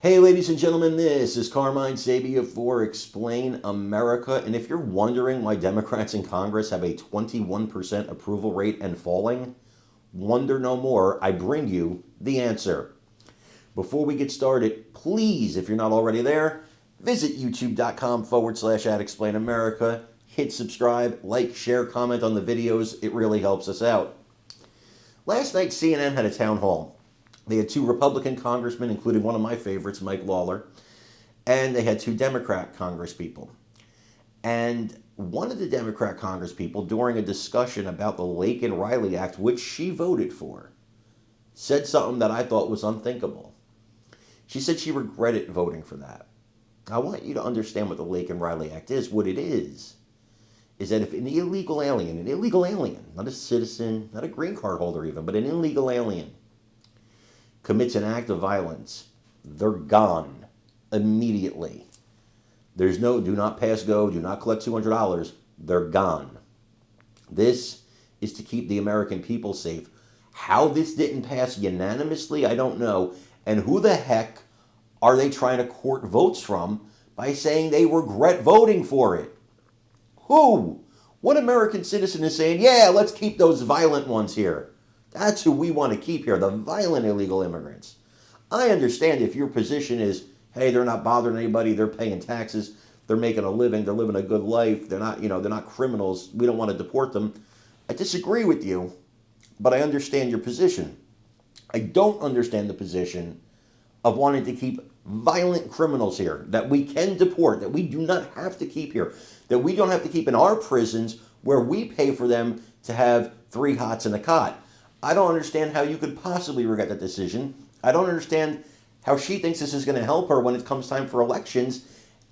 Hey ladies and gentlemen, this is Carmine Sabia for Explain America, and if you're wondering why Democrats in Congress have a 21% approval rate and falling, wonder no more, I bring you the answer. Before we get started, please, if you're not already there, visit youtube.com/@explainamerica, hit subscribe, like, share, comment on the videos, it really helps us out. Last night CNN had a town hall. They had two Republican congressmen, including one of my favorites, Mike Lawler, and they had two Democrat congresspeople. And one of the Democrat congresspeople, during a discussion about the Lake and Riley Act, which she voted for, said something that I thought was unthinkable. She said she regretted voting for that. I want you to understand what the Lake and Riley Act is. What it is that if an illegal alien, not a citizen, not a green card holder even, but an illegal alien, commits an act of violence, they're gone immediately. There's no do not pass go, do not collect $200. They're gone. This is to keep the American people safe. How this didn't pass unanimously, I don't know. And who the heck are they trying to court votes from by saying they regret voting for it? Who? What American citizen is saying, yeah, let's keep those violent ones here? That's who we want to keep here, the violent illegal immigrants. I understand if your position is, hey, they're not bothering anybody, they're paying taxes, they're making a living, they're living a good life, they're not criminals, we don't want to deport them. I disagree with you, but I understand your position. I don't understand the position of wanting to keep violent criminals here, that we can deport, that we do not have to keep here, that we don't have to keep in our prisons where we pay for them to have 3 hots and a cot. I don't understand how you could possibly regret that decision. I don't understand how she thinks this is going to help her when it comes time for elections.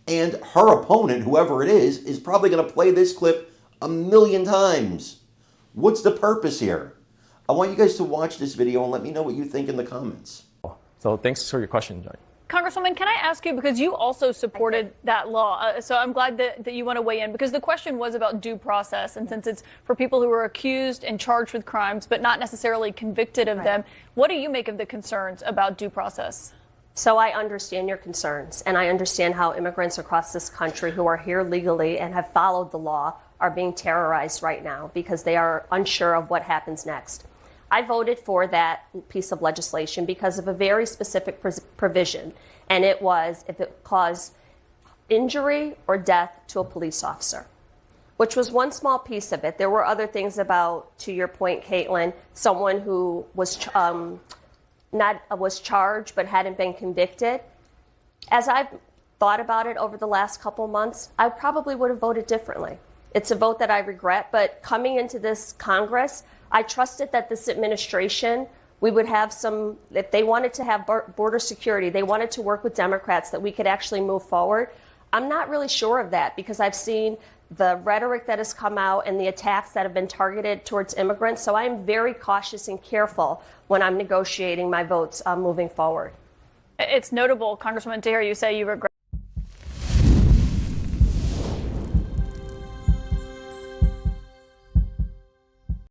And her opponent, whoever it is probably going to play this clip 1,000,000 times. What's the purpose here? I want you guys to watch this video and let me know what you think in the comments. So thanks for your question, Johnny. Congresswoman, can I ask you, because you also supported that law, so I'm glad that you want to weigh in, because the question was about due process, and since it's for people who are accused and charged with crimes but not necessarily convicted of them, what do you make of the concerns about due process? So I understand your concerns, and I understand how immigrants across this country who are here legally and have followed the law are being terrorized right now because they are unsure of what happens next. I voted for that piece of legislation because of a very specific provision, and it was if it caused injury or death to a police officer, which was one small piece of it. There were other things about, to your point, Caitlin, someone who was was charged but hadn't been convicted. As I've thought about it over the last couple months, I probably would have voted differently. It's a vote that I regret, but coming into this Congress, I trusted that this administration, we would have some, if they wanted to have border security, they wanted to work with Democrats, that we could actually move forward. I'm not really sure of that because I've seen the rhetoric that has come out and the attacks that have been targeted towards immigrants. So I'm very cautious and careful when I'm negotiating my votes moving forward. It's notable, Congresswoman, to hear you say you regret